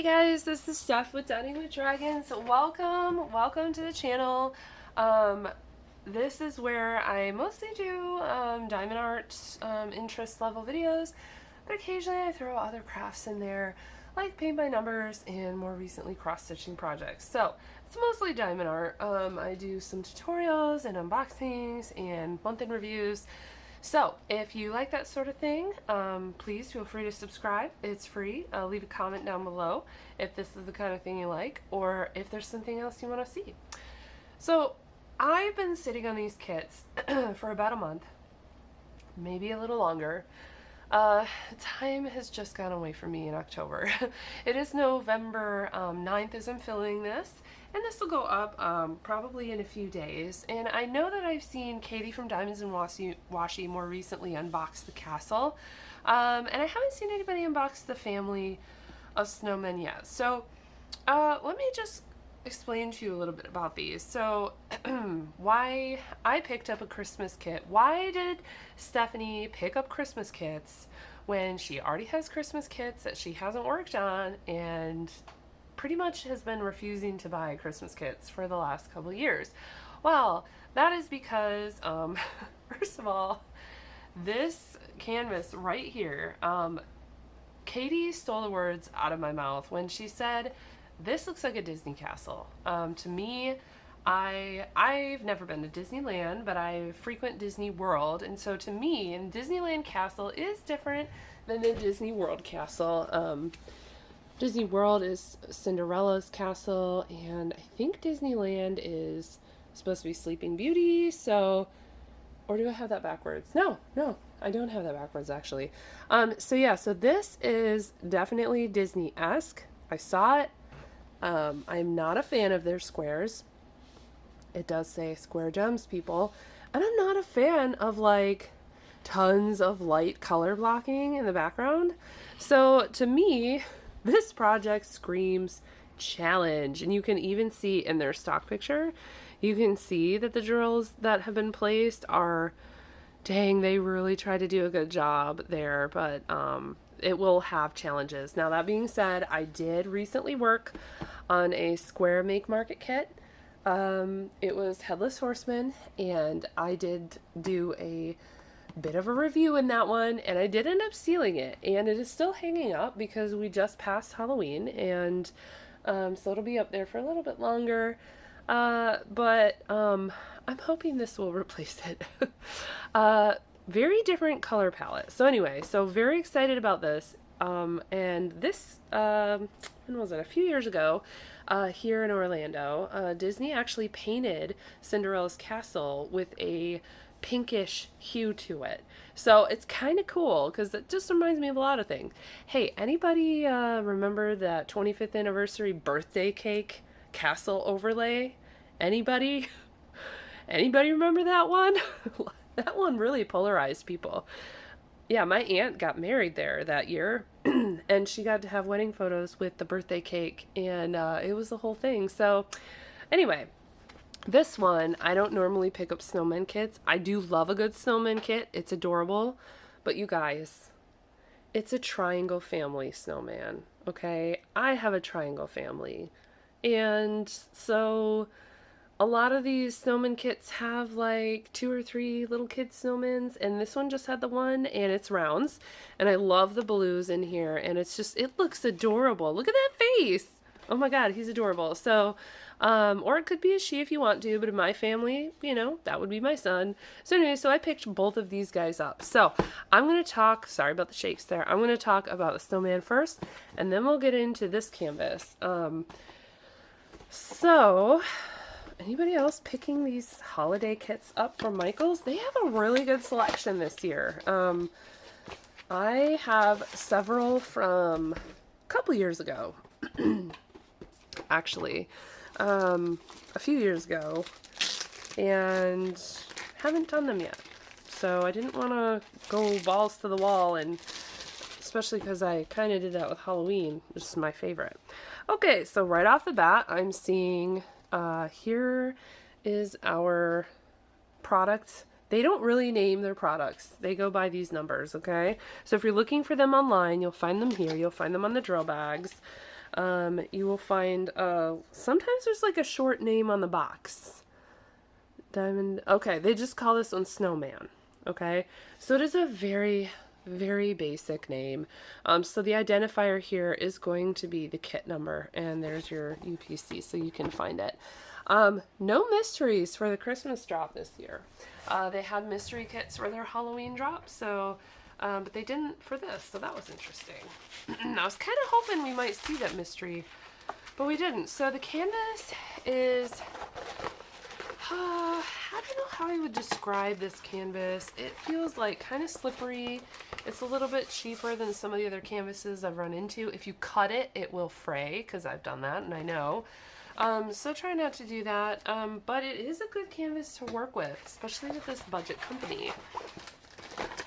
Hey guys, this is Steph with Dining with Dragons. Welcome to the channel. This is where I mostly do diamond art interest level videos, but occasionally I throw other crafts in there, like paint by numbers and more recently cross-stitching projects. So it's mostly diamond art. I do some tutorials and unboxings and month-end reviews. So, if you like that sort of thing, please feel free to subscribe. It's free. Leave a comment down below if this is the kind of thing you like, or if there's something else you want to see. So, I've been sitting on these kits for about a month, maybe a little longer. Time has just gone away from me in October. It is November 9th as I'm filming this, and this will go up probably in a few days. And I know that I've seen Katie from Diamonds and Washi more recently unbox the castle, and I haven't seen anybody unbox the family of snowmen yet. So let me just explain to you a little bit about these. So why I picked up a Christmas kit. Why did Stephanie pick up Christmas kits when she already has Christmas kits that she hasn't worked on and pretty much has been refusing to buy Christmas kits for the last couple of years? Well, that is because first of all, this canvas right here, Katie stole the words out of my mouth when she said, "This looks like a Disney castle." To me, I've never been to Disneyland, but I frequent Disney World, and so to me, Disneyland Castle is different than the Disney World Castle. Disney World is Cinderella's castle, and I think Disneyland is supposed to be Sleeping Beauty. So, or do I have that backwards? No, I don't have that backwards actually. So yeah, so this is definitely Disney-esque. I saw it. I'm not a fan of their squares. It does say square gems, people. And I'm not a fan of like tons of light color blocking in the background. So to me, this project screams challenge. And you can even see in their stock picture, you can see that the drills that have been placed are, dang, they really tried to do a good job there. But it will have challenges. Now, that being said, I did recently work on a square make market kit. It was Headless Horseman, and I did do a bit of a review in that one, and I did end up sealing it, and it is still hanging up because we just passed Halloween, and so it'll be up there for a little bit longer. But I'm hoping this will replace it. Very different color palette. So anyway, so very excited about this. And this, when was it? A few years ago, here in Orlando, Disney actually painted Cinderella's castle with a pinkish hue to it. So it's kind of cool because it just reminds me of a lot of things. Hey, anybody remember that 25th anniversary birthday cake castle overlay? Anybody? Anybody remember that one? That one really polarized people. Yeah, my aunt got married there that year, and she got to have wedding photos with the birthday cake, and it was the whole thing. So anyway, this one, I don't normally pick up snowman kits. I do love a good snowman kit. It's adorable. But you guys, it's a triangle family snowman, okay? I have a triangle family. And so a lot of these snowman kits have like 2 or 3 little kid snowmans, and this one just had the one, and it's rounds. And I love the blues in here, and it's just, it looks adorable. Look at that face. Oh my God, he's adorable. So, or it could be a she if you want to, but in my family, you know, that would be my son. So anyway, so I picked both of these guys up. So I'm going to talk, sorry about the shakes there. I'm going to talk about the snowman first, and then we'll get into this canvas. So anybody else picking these holiday kits up from Michaels? They have a really good selection this year. I have several from a couple years ago, actually, a few years ago, and haven't done them yet. So I didn't want to go balls to the wall, and especially because I kind of did that with Halloween, which is my favorite. Okay, so right off the bat, I'm seeing here is our product. They don't really name their products. They go by these numbers, okay? So if you're looking for them online, you'll find them here. You'll find them on the drill bags. You will find, sometimes there's like a short name on the box. Diamond, okay, they just call this one Snowman, okay? So it is a very, very basic name. So the identifier here is going to be the kit number, and there's your UPC so you can find it. No mysteries for the Christmas drop this year. They had mystery kits for their Halloween drop, so but they didn't for this, so that was interesting. I was kind of hoping we might see that mystery, but we didn't. So the canvas is, I don't know how I would describe this canvas. It feels like kind of slippery. It's a little bit cheaper than some of the other canvases I've run into. If you cut it, it will fray, because I've done that and I know. So try not to do that, but it is a good canvas to work with, especially with this budget company.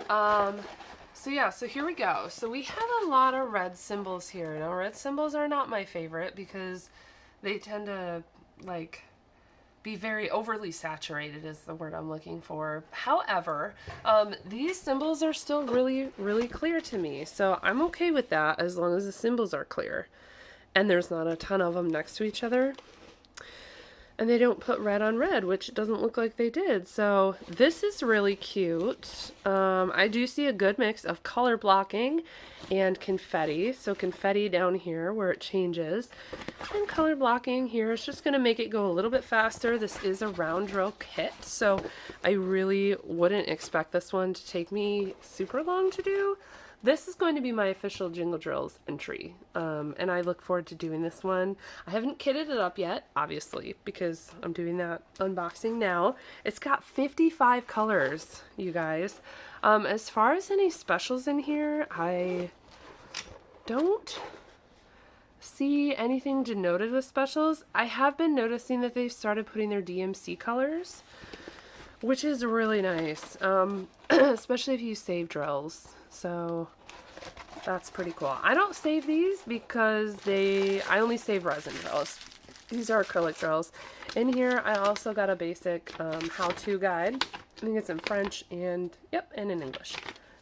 So yeah, so here we go. So we have a lot of red symbols here. Now, red symbols are not my favorite because they tend to, like, be very overly saturated is the word I'm looking for. However, these symbols are still really, really clear to me. So I'm okay with that as long as the symbols are clear. And there's not a ton of them next to each other. And they don't put red on red, which it doesn't look like they did. So this is really cute. I do see a good mix of color blocking and confetti. So confetti down here where it changes. And color blocking here is just going to make it go a little bit faster. This is a round drill kit, so I really wouldn't expect this one to take me super long to do. This is going to be my official Jingle Drills entry, and I look forward to doing this one. I haven't kitted it up yet, obviously, because I'm doing that unboxing now. It's got 55 colors, you guys. As far as any specials in here, I don't see anything denoted with specials. I have been noticing that they've started putting their DMC colors, which is really nice, especially if you save drills. So that's pretty cool. I don't save these because I only save resin drills. These are acrylic drills. In here, I also got a basic how-to guide. I think it's in French and, yep, and in English.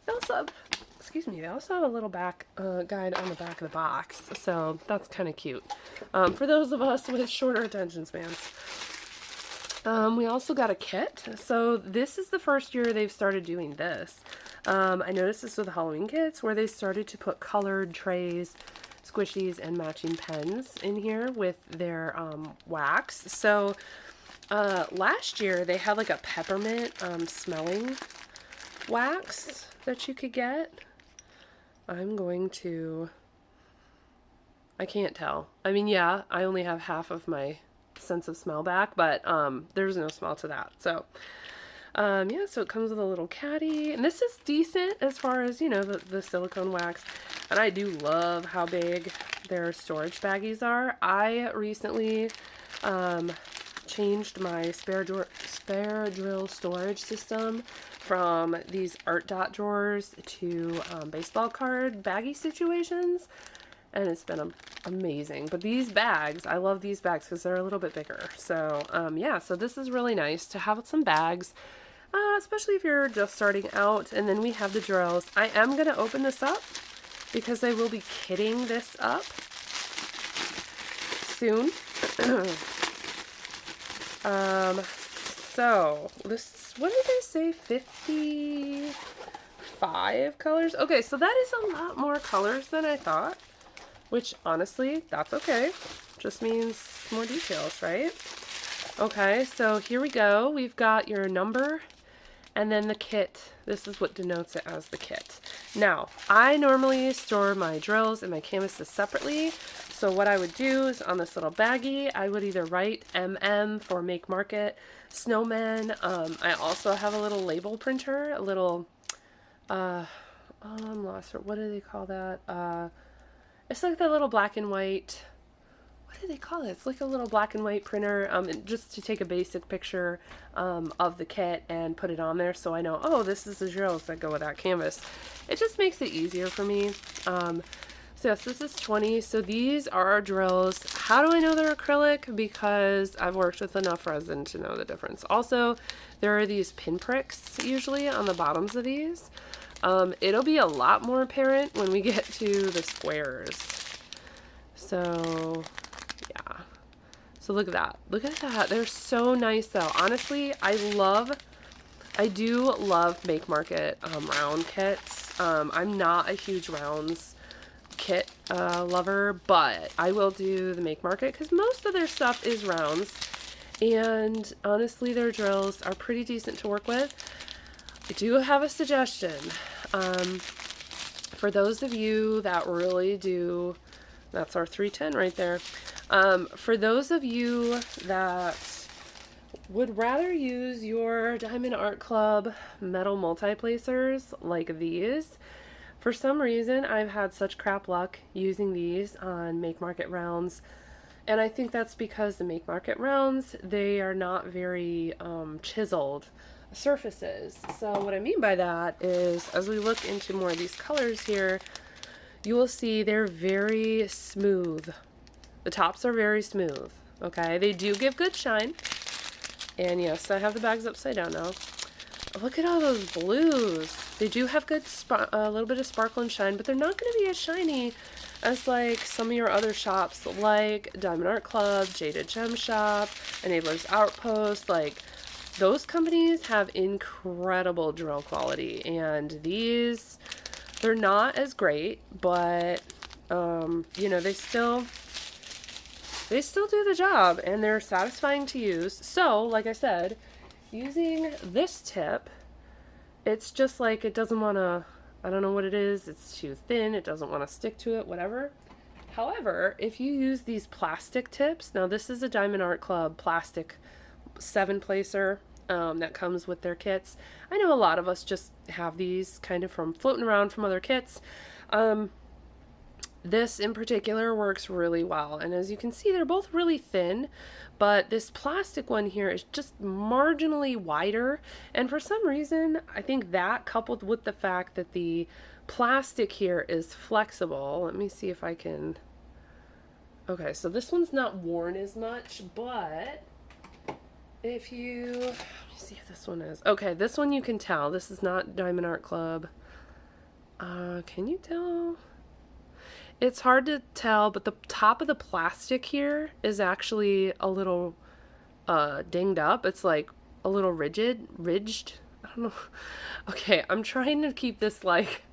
They also have, they also have a little back guide on the back of the box. So that's kind of cute. For those of us with shorter attention spans. We also got a kit. So this is the first year they've started doing this. I noticed this with the Halloween kits where they started to put colored trays, squishies, and matching pens in here with their wax. So last year they had like a peppermint smelling wax that you could get. I can't tell. I mean, yeah, I only have half of my sense of smell back, but there's no smell to that. So yeah, so it comes with a little caddy, and this is decent as far as, you know, the silicone wax, and I do love how big their storage baggies are. I recently changed my spare drill storage system from these art dot drawers to baseball card baggie situations, and it's been amazing. But these bags, I love these bags because they're a little bit bigger. So yeah, so this is really nice to have some bags, especially if you're just starting out. And then we have the drills. I am going to open this up because I will be kitting this up soon. So this is, what did they say, 55 colors? Okay, so that is a lot more colors than I thought. Which, honestly, that's okay. Just means more details, right? Okay, so here we go. We've got your number and then the kit. This is what denotes it as the kit. Now, I normally store my drills and my canvases separately. So what I would do is on this little baggie, I would either write MM for Make Market, Snowman. I also have a little label printer, a little, I'm lost. What do they call that? It's like that little black and white, what do they call it? It's like a little black and white printer, just to take a basic picture of the kit and put it on there so I know, oh, this is the drills that go with that canvas. It just makes it easier for me. So yes, this is 20. So these are our drills. How do I know they're acrylic? Because I've worked with enough resin to know the difference. Also, there are these pinpricks usually on the bottoms of these. It'll be a lot more apparent when we get to the squares. So yeah. So look at that. Look at that. They're so nice though. Honestly, I do love Make Market round kits. I'm not a huge rounds kit lover, but I will do the Make Market because most of their stuff is rounds. And honestly, their drills are pretty decent to work with. I do have a suggestion. For those of you that really do, that's our 310 right there. For those of you that would rather use your Diamond Art Club metal multi-placers like these, for some reason I've had such crap luck using these on Make Market rounds. And I think that's because the Make Market rounds, they are not very chiseled surfaces. So what I mean by that is, as we look into more of these colors here, you will see they're very smooth. The tops are very smooth, okay? They do give good shine. And yes, I have the bags upside down now. Look at all those blues. They do have good, a little bit of sparkle and shine, but they're not going to be as shiny as like some of your other shops like Diamond Art Club, Jaded Gem Shop, Enabler's Outpost. Like, those companies have incredible drill quality, and these, they're not as great, but you know, they still do the job, and they're satisfying to use. So like I said, using this tip, it's just like, it doesn't want to, I don't know what it is, it's too thin, it doesn't want to stick to it, whatever. However, if you use these plastic tips, now this is a Diamond Art Club plastic 7-placer that comes with their kits. I know a lot of us just have these kind of from floating around from other kits. This in particular works really well, and as you can see, they're both really thin, but this plastic one here is just marginally wider, and for some reason I think that, coupled with the fact that the plastic here is flexible, let me see if I can, okay, so this one's not worn as much, but if you, let me see if this one is, okay, this one you can tell, this is not Diamond Art Club. Can you tell? It's hard to tell, but the top of the plastic here is actually a little dinged up. It's like a little ridged. I don't know. Okay, I'm trying to keep this like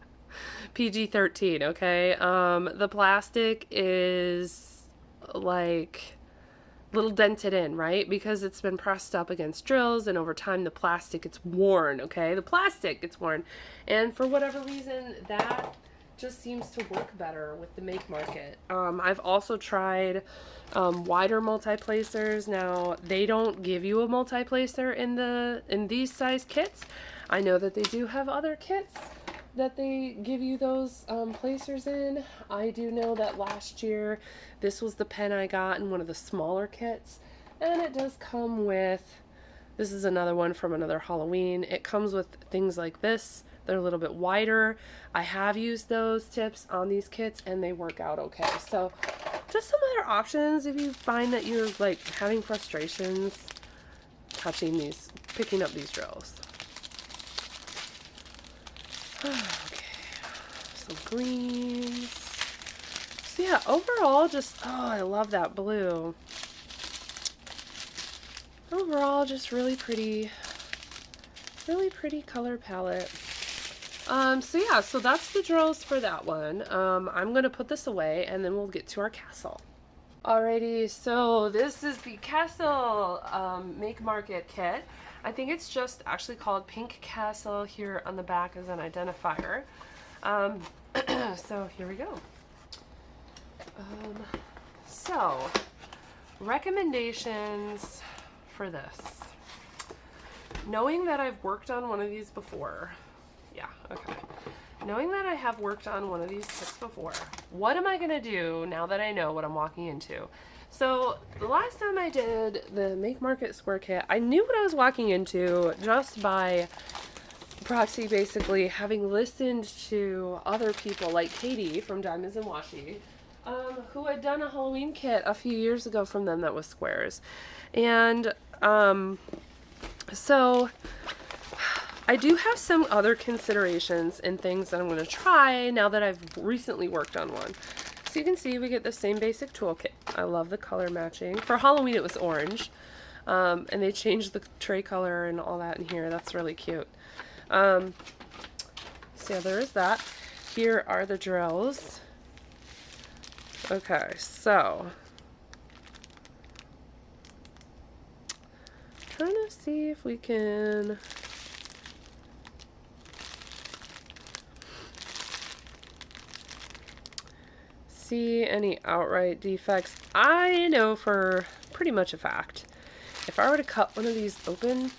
PG-13, okay? The plastic is like a little dented in, right? Because it's been pressed up against drills, and over time the plastic gets worn, okay? The plastic gets worn. And for whatever reason, that just seems to work better with the Make Market. I've also tried wider multi-placers. Now, they don't give you a multi-placer in these size kits. I know that they do have other kits that they give you those placers in. I do know that last year this was the pen I got in one of the smaller kits, and it does come with, this is another one from another Halloween. It comes with things like this. They're a little bit wider. I have used those tips on these kits and they work out okay. So just some other options if you find that you're like having frustrations picking up these drills. Okay, some greens. So yeah, overall just, oh, I love that blue. Overall, just really pretty color palette. So yeah, so that's the drills for that one. I'm gonna put this away and then we'll get to our castle. Alrighty, so this is the castle Make Market kit. I think it's just actually called Pink Castle here on the back as an identifier. So here we go. So recommendations for this. Knowing that I've worked on one of these before, yeah, okay. Knowing that I have worked on one of these kits before, what am I gonna do now that I know what I'm walking into? So the last time I did the Make Market square kit, I knew what I was walking into just by proxy, basically having listened to other people like Katie from Diamonds and Washi, who had done a Halloween kit a few years ago from them that was squares. And so I do have some other considerations and things that I'm going to try now that I've recently worked on one. So you can see we get the same basic toolkit. I love the color matching. For Halloween it was orange. And they changed the tray color and all that in here. That's really cute. So yeah, there is that. Here are the drills. Okay, so trying to see if we can see any outright defects. I know for pretty much a fact, if I were to cut one of these open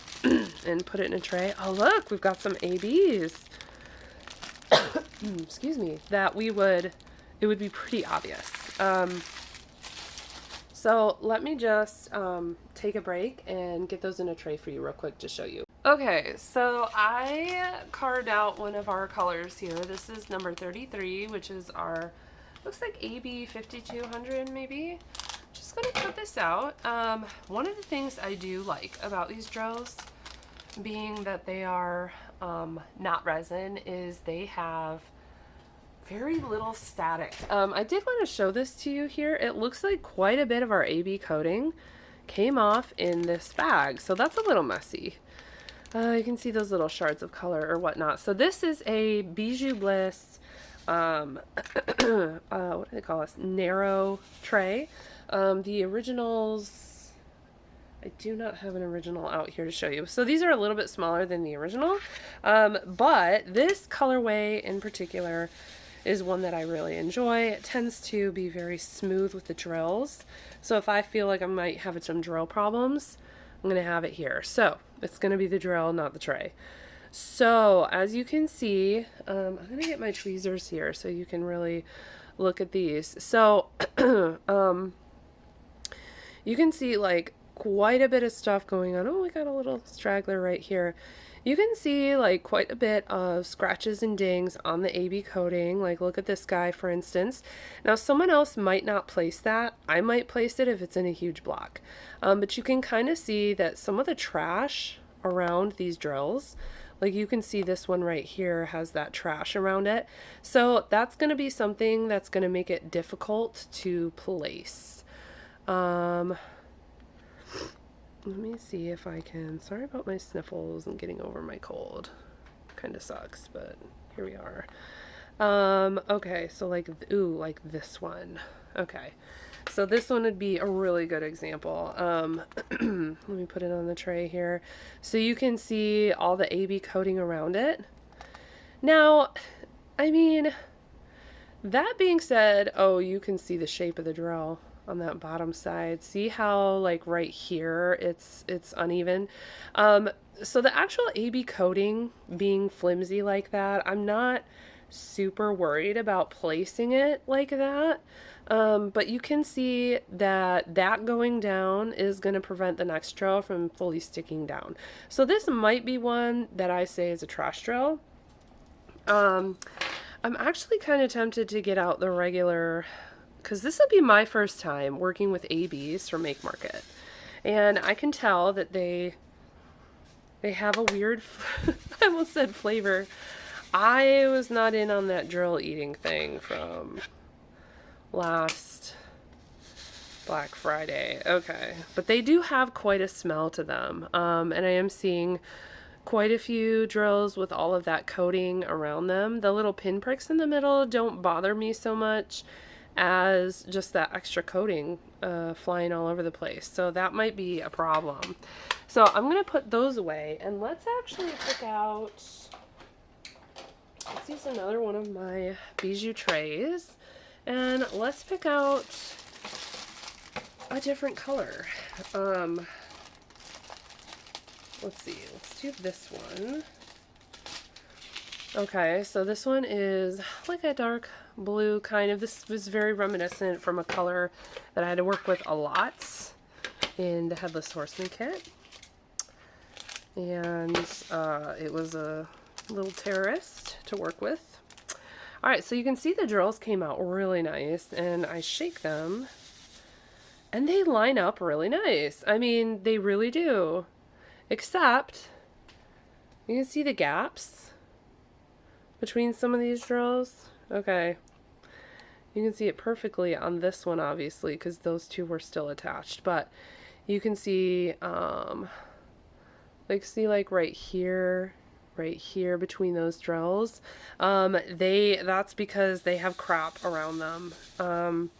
and put it in a tray, oh look, we've got some ABs. Excuse me, that it would be pretty obvious. So let me just take a break and get those in a tray for you real quick to show you. Okay, so I carved out one of our colors here. This is number 33, which is our, looks like AB 5200 maybe. Just gonna cut this out. One of the things I do like about these drills, being that they are not resin, is they have very little static. I did want to show this to you here. It looks like quite a bit of our AB coating came off in this bag, so that's a little messy. You can see those little shards of color or whatnot. So this is a Bijou Bliss, what do they call this? Narrow tray. The originals, I do not have an original out here to show you. So these are a little bit smaller than the original, but this colorway in particular is one that I really enjoy. It tends to be very smooth with the drills. So if I feel like I might have some drill problems, I'm going to have it here. So it's going to be the drill, not the tray. So as you can see, I'm going to get my tweezers here so you can really look at these. So you can see like quite a bit of stuff going on. Oh, we got a little straggler right here. You can see like quite a bit of scratches and dings on the AB coating. Like look at this guy, for instance. Now someone else might not place that. I might place it if it's in a huge block. But you can kind of see that some of the trash around these drills, like you can see this one right here has that trash around it. So that's going to be something that's going to make it difficult to place. Let me see if I can, sorry about my sniffles and getting over my cold. Kind of sucks, but here we are. Okay, so like, ooh, like this one. Okay, so this one would be a really good example. Let me put it on the tray here. So you can see all the AB coating around it. Now, I mean, that being said, oh, you can see the shape of the drill on that bottom side. See how like right here it's uneven. So the actual AB coating being flimsy like that, I'm not super worried about placing it like that. But you can see that going down is going to prevent the next drill from fully sticking down. So this might be one that I say is a trash drill. I'm actually kind of tempted to get out the regular, because this will be my first time working with ABs for Make Market. And I can tell that they have a weird, I almost said flavor. I was not in on that drill eating thing from last Black Friday. Okay, but they do have quite a smell to them. And I am seeing quite a few drills with all of that coating around them. The little pinpricks in the middle don't bother me so much as just that extra coating flying all over the place. So that might be a problem. So I'm going to put those away, and let's actually pick out, let's use another one of my Bijou trays, and let's pick out a different color. Let's see, let's do this one. Okay, so this one is like a dark blue kind of. This was very reminiscent from a color that I had to work with a lot in the Headless Horseman kit. And it was a little terrorist to work with. Alright, so you can see the drills came out really nice, and I shake them and they line up really nice. I mean, they really do. Except, you can see the gaps between some of these drills. Okay. You can see it perfectly on this one, obviously, because those two were still attached. But you can see, like right here between those drills, that's because they have crap around them.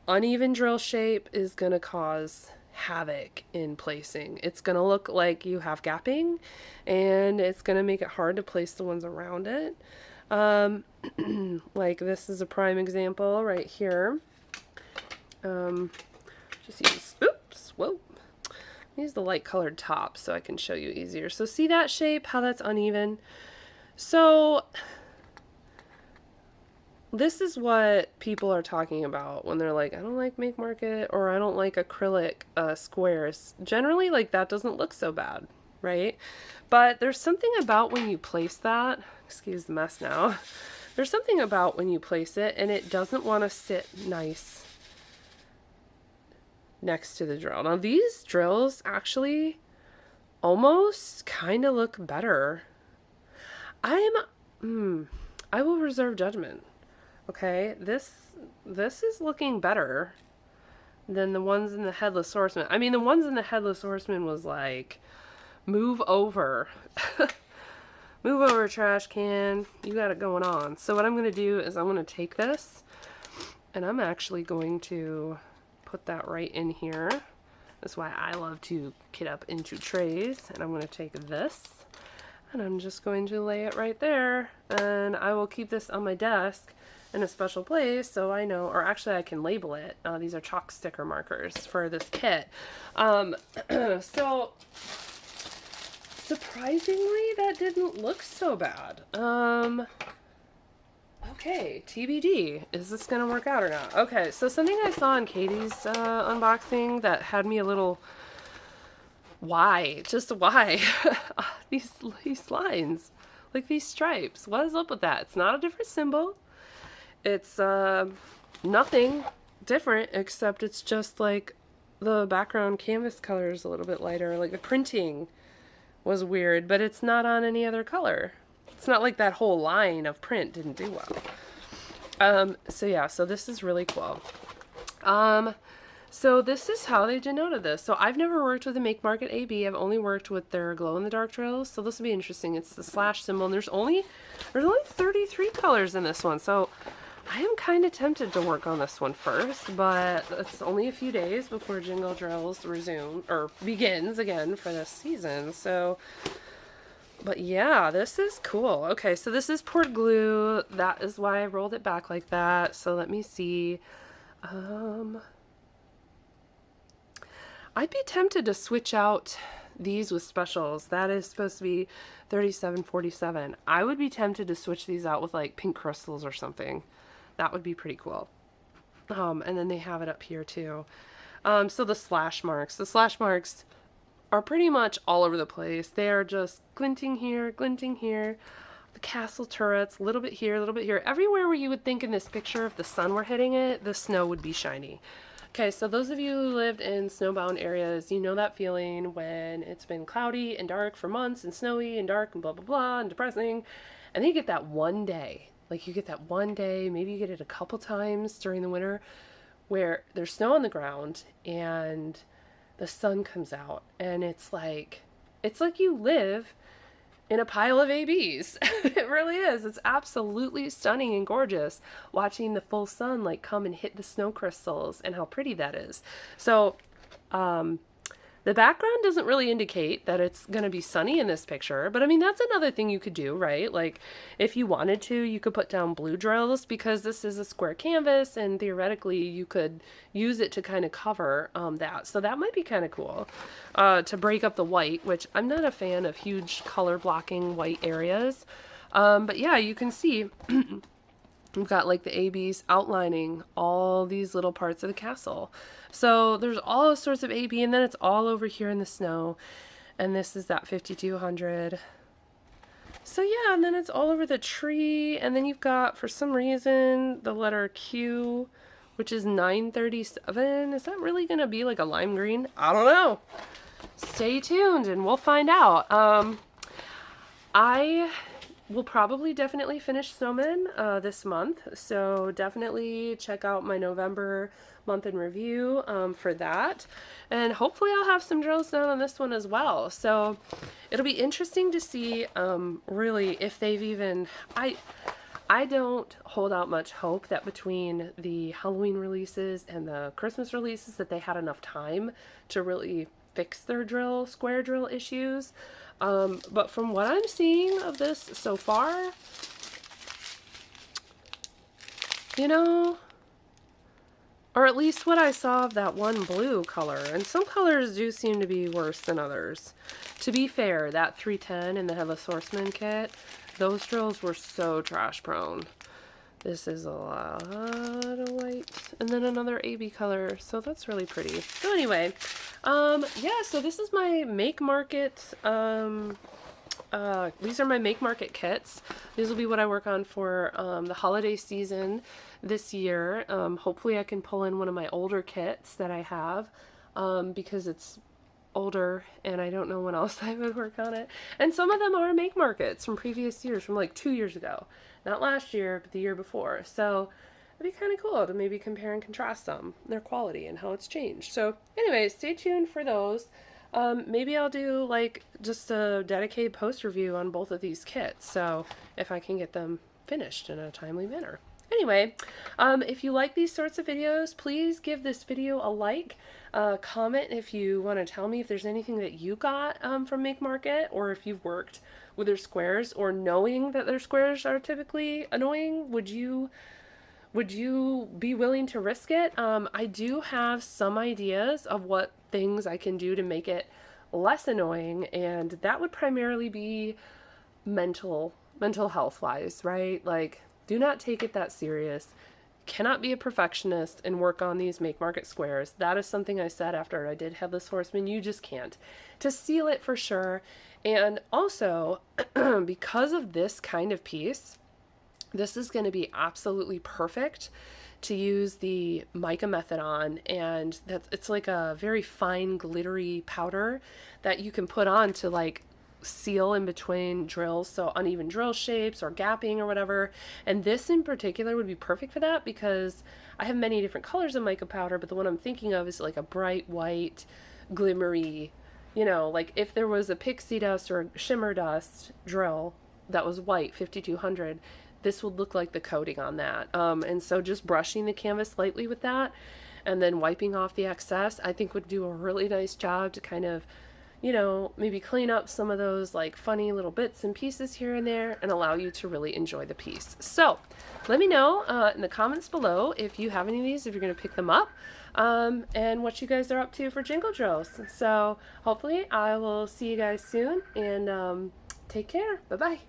Uneven drill shape is going to cause havoc in placing. It's going to look like you have gapping, and it's going to make it hard to place the ones around it. Like this is a prime example right here. Just use the light colored top so I can show you easier. So see that shape, how that's uneven? So this is what people are talking about when they're like, I don't like Make Market, or I don't like acrylic squares. Generally, like, that doesn't look so bad, right? But there's something about when you place that, excuse the mess now, there's something about when you place it and it doesn't want to sit nice next to the drill. Now these drills actually almost kind of look better. I will reserve judgment. Okay, this is looking better than the ones in the Headless Horseman. I mean, the ones in the Headless Horseman was like, move over. Move over, trash can. You got it going on. So what I'm going to do is I'm going to take this, and I'm actually going to put that right in here. That's why I love to kit up into trays. And I'm going to take this, and I'm just going to lay it right there. And I will keep this on my desk in a special place so I know, or actually I can label it. These are chalk sticker markers for this kit. So surprisingly, that didn't look so bad. Okay, TBD. Is this gonna work out or not? Okay, so something I saw in Katie's unboxing that had me a little, why? Just why? these lines, like these stripes. What is up with that? It's not a different symbol. It's nothing different, except it's just like the background canvas color is a little bit lighter. Like the printing was weird, but it's not on any other color. It's not like that whole line of print didn't do well. So yeah, so this is really cool. So this is how they denoted this. So I've never worked with a Make Market AB. I've only worked with their glow-in-the-dark drills. So this will be interesting. It's the slash symbol, and there's only 33 colors in this one. So I am kind of tempted to work on this one first, but it's only a few days before Jingle Drills begins again for this season. So, but yeah, this is cool. Okay, so this is poured glue. That is why I rolled it back like that. So let me see. I'd be tempted to switch out these with specials. That is supposed to be $37.47. I would be tempted to switch these out with like pink crystals or something. That would be pretty cool. And then they have it up here too. So the slash marks are pretty much all over the place. They are just glinting here, glinting here. The castle turrets, a little bit here, a little bit here. Everywhere where you would think in this picture if the sun were hitting it, the snow would be shiny. Okay, so those of you who lived in snowbound areas, you know that feeling when it's been cloudy and dark for months and snowy and dark and blah, blah, blah and depressing. And then you get that one day. Like you get that one day, maybe you get it a couple times during the winter where there's snow on the ground and the sun comes out and it's like you live in a pile of ABs. It really is. It's absolutely stunning and gorgeous watching the full sun like come and hit the snow crystals and how pretty that is. So, the background doesn't really indicate that it's going to be sunny in this picture, but I mean, that's another thing you could do, right? Like if you wanted to, you could put down blue drills because this is a square canvas and theoretically you could use it to kind of cover that. So that might be kind of cool to break up the white, which I'm not a fan of huge color blocking white areas. But yeah, you can see we've got like the ABs outlining all these little parts of the castle. So there's all sorts of AB, and then it's all over here in the snow. And this is that 5200. So yeah, and then it's all over the tree. And then you've got, for some reason, the letter Q, which is 937. Is that really going to be like a lime green? I don't know. Stay tuned and we'll find out. I will probably definitely finish Snowman this month, so definitely check out my November month in review for that, and hopefully I'll have some drills done on this one as well. So it'll be interesting to see really if they've even I don't hold out much hope that between the Halloween releases and the Christmas releases that they had enough time to really fix their square drill issues. But from what I'm seeing of this so far, you know, or at least what I saw of that one blue color, and some colors do seem to be worse than others. To be fair, that 310 in the Headless Horseman kit, those drills were so trash prone. This is a lot of white, and then another AB color, so that's really pretty. So anyway, yeah, so this is my Make Market, these are my Make Market kits. These will be what I work on for the holiday season this year. Hopefully I can pull in one of my older kits that I have because it's older and I don't know when else I would work on it. And some of them are Make Markets from previous years, from like 2 years ago. Not last year, but the year before. So it'd be kind of cool to maybe compare and contrast them, their quality and how it's changed. So anyway, stay tuned for those. Maybe I'll do like just a dedicated post review on both of these kits, so if I can get them finished in a timely manner. Anyway, if you like these sorts of videos, please give this video a like, comment if you want to tell me if there's anything that you got from Make Market, or if you've worked with their squares, or knowing that their squares are typically annoying, would you be willing to risk it? I do have some ideas of what things I can do to make it less annoying, and that would primarily be mental health wise, right? Like, do not take it that serious. Cannot be a perfectionist and work on these Make Market squares. That is something I said after I did Headless Horseman. You just can't. To seal it for sure. And also, because of this kind of piece, this is going to be absolutely perfect to use the mica method on, and it's like a very fine glittery powder that you can put on to like seal in between drills, so uneven drill shapes or gapping or whatever. And this in particular would be perfect for that because I have many different colors of mica powder, but the one I'm thinking of is like a bright white glimmery, you know, like if there was a pixie dust or a shimmer dust drill that was white 5200, this would look like the coating on that. And so just brushing the canvas lightly with that and then wiping off the excess, I think would do a really nice job to kind of, you know, maybe clean up some of those like funny little bits and pieces here and there and allow you to really enjoy the piece. So let me know in the comments below if you have any of these, if you're going to pick them up, and what you guys are up to for Jingle Drills. So hopefully I will see you guys soon, and take care. Bye-bye.